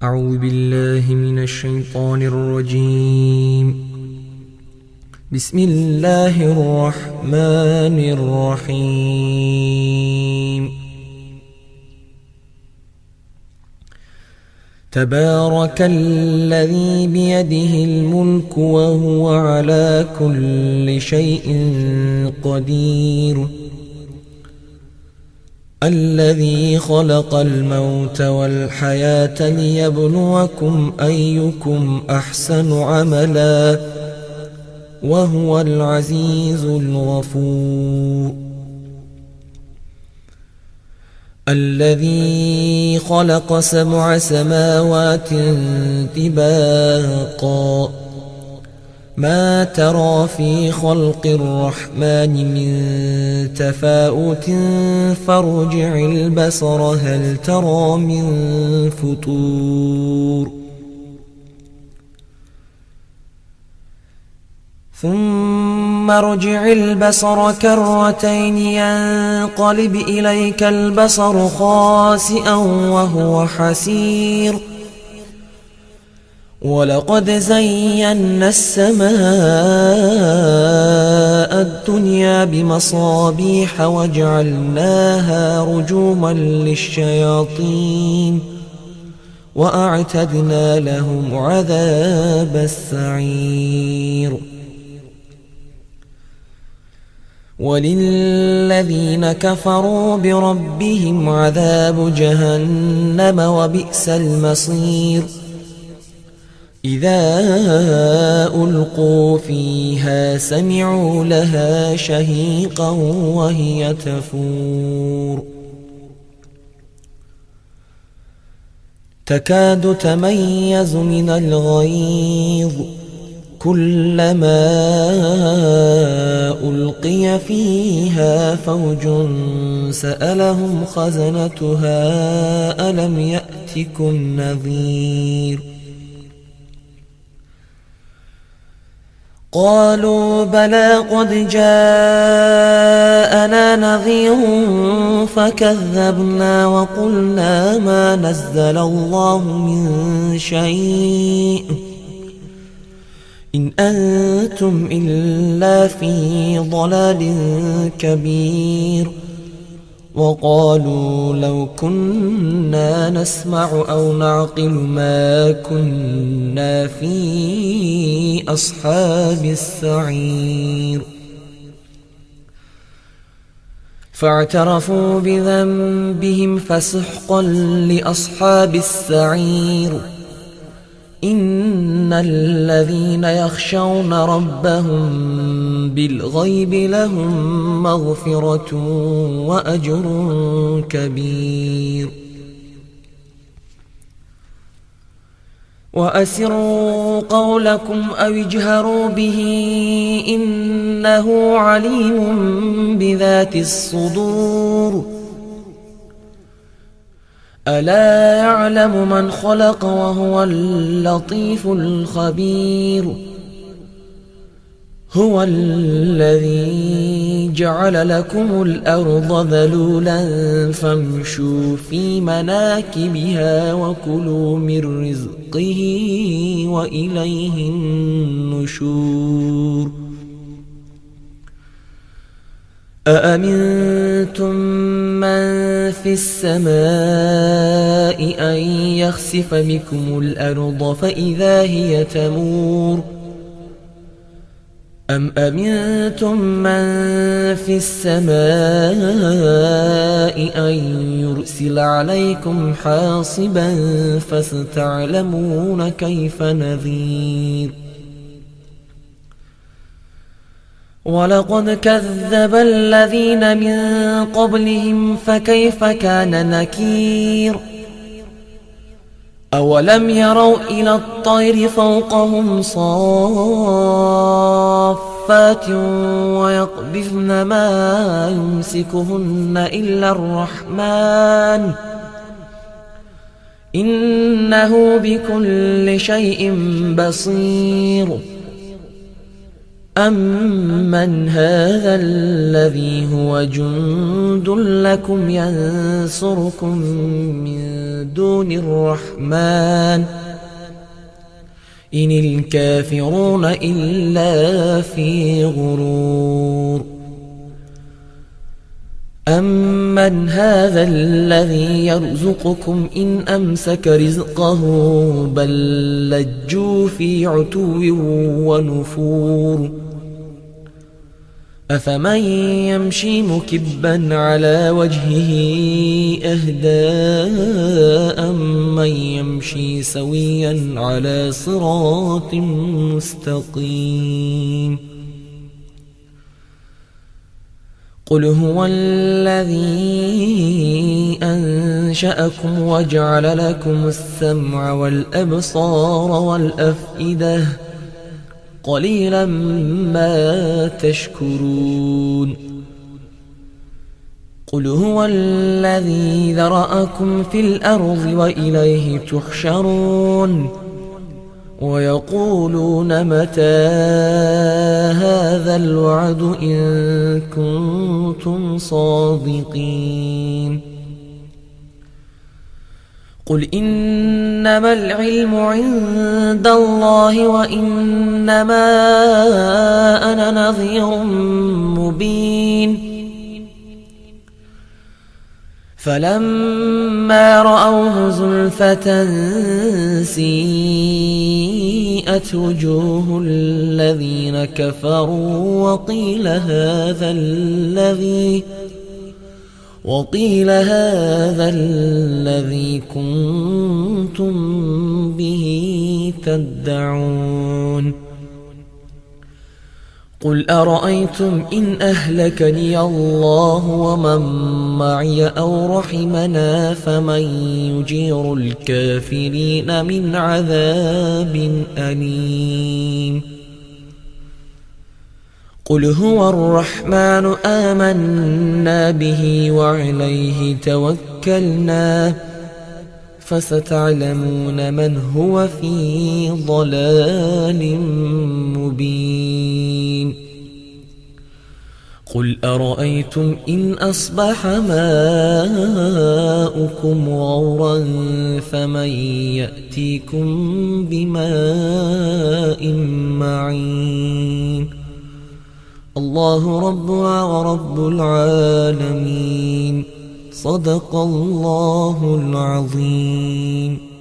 أعوذ بالله من الشيطان الرجيم. بسم الله الرحمن الرحيم. تبارك الذي بيده الملك وهو على كل شيء قدير. الذي خلق الموت والحياة ليبلوكم أيكم أحسن عملا وهو العزيز الغفور. الذي خلق 7 سماوات طباقا ما ترى في خلق الرحمن من تفاؤت فارجع البصر هل ترى من فطور. ثم ارجع البصر كرتين ينقلب إليك البصر خاسئا وهو حسير. ولقد زينا السماء الدنيا بمصابيح وجعلناها رجوما للشياطين وأعتدنا لهم عذاب السعير. وللذين كفروا بربهم عذاب جهنم وبئس المصير. إذا ألقوا فيها سمعوا لها شهيقا وهي تفور. تكاد تميز من الغيظ كلما ألقي فيها فوج سألهم خزنتها ألم يأتكم نذير. قالوا بلى قد جاءنا نذير فكذبنا وقلنا ما نزل الله من شيء إن أنتم إلا في ضلال كبير. وقالوا لو كنا نسمع أو نعقل ما كنا في أصحاب السعير. فاعترفوا بذنبهم فسحقا لأصحاب السعير. إن الذين يخشون ربهم بالغيب لهم مغفرة وأجر كبير. وأسروا قولكم أو اجهروا به إنه عليم بذات الصدور. ألا يعلم من خلق وهو اللطيف الخبير. هو الذي جعل لكم الأرض ذلولا فامشوا في مناكبها وكلوا من رزقه وإليه النشور. أأمنتم من في السماء أن يخسف بكم الأرض فإذا هي تمور. أم أمنتم من في السماء أن يرسل عليكم حاصبا فستعلمون كيف نذير. ولقد كذب الذين من قبلهم فكيف كان نكير. أولم يروا إلى الطير فوقهم صافات ويقبضن ما يمسكهن إلا الرحمن إنه بكل شيء بصير. أَمَّنْ هَذَا الَّذِي هُوَ جُندٌ لَكُمْ يَنصُرُكُم مِّن دُونِ الرَّحْمَٰنِ إِنِ الْكَافِرُونَ إِلَّا فِي غُرُورٍ أَمَّنْ هَذَا الَّذِي يَرْزُقُكُمْ إِنْ أَمْسَكَ رِزْقَهُ بَل لَّجُّوا فِي عُتُوٍّ وَنُفُورٍ أَفَمَن يَمْشِي مُكِبًّا عَلَى وَجْهِهِ أَهْدَىٰ أَمَّن يَمْشِي سَوِيًّا عَلَى صِرَاطٍ مُّسْتَقِيمٍ قُلْ هُوَ الَّذِي أَنشَأَكُمْ وَجَعَلَ لَكُمُ السَّمْعَ وَالْأَبْصَارَ وَالْأَفْئِدَةَ قَلِيلًا مَا تَشْكُرُونَ قُلْ هُوَ الَّذِي ذَرَأَكُمْ فِي الْأَرْضِ وَإِلَيْهِ تُحْشَرُونَ وَيَقُولُونَ مَتَىٰ هَٰذَا الْوَعْدُ إِن كُنتُمْ صَادِقِينَ قُلْ إِنَّمَا الْعِلْمُ عِندَ اللَّهِ وَإِنَّمَا أَنَا نَذِيرٌ مُّبِينٌ فَلَمَّا رَأَوْهُ زُلْفَةً سِيئَتْ وُجُوهُ الَّذِينَ كَفَرُوا وَقِيلَ هَٰذَا الَّذِي كُنتُم بِهِ تَدَّعُونَ قُلْ أَرَأَيْتُمْ إِنْ أَهْلَكَنِيَ اللَّهُ وَمَن مَّعِيَ أَوْ رَحِمَنَا فَمَن يُجِيرُ الْكَافِرِينَ مِنْ عَذَابٍ أَلِيمٍ قُلْ هُوَ الرَّحْمَٰنُ آمَنَّا بِهِ وَعَلَيْهِ تَوَكَّلْنَا فَسَتَعْلَمُونَ مَنْ هُوَ فِي ضَلَالٍ مُّبِينٍ قُلْ أَرَأَيْتُمْ إِنْ أَصْبَحَ مَاؤُكُمْ غَوْرًا فَمَن يَأْتِيكُم بِمَاءٍ مَّعِينٍ اللَّهُ رَبُّنَا وَرَبُّ الْعَالَمِينَ صدق الله العظيم.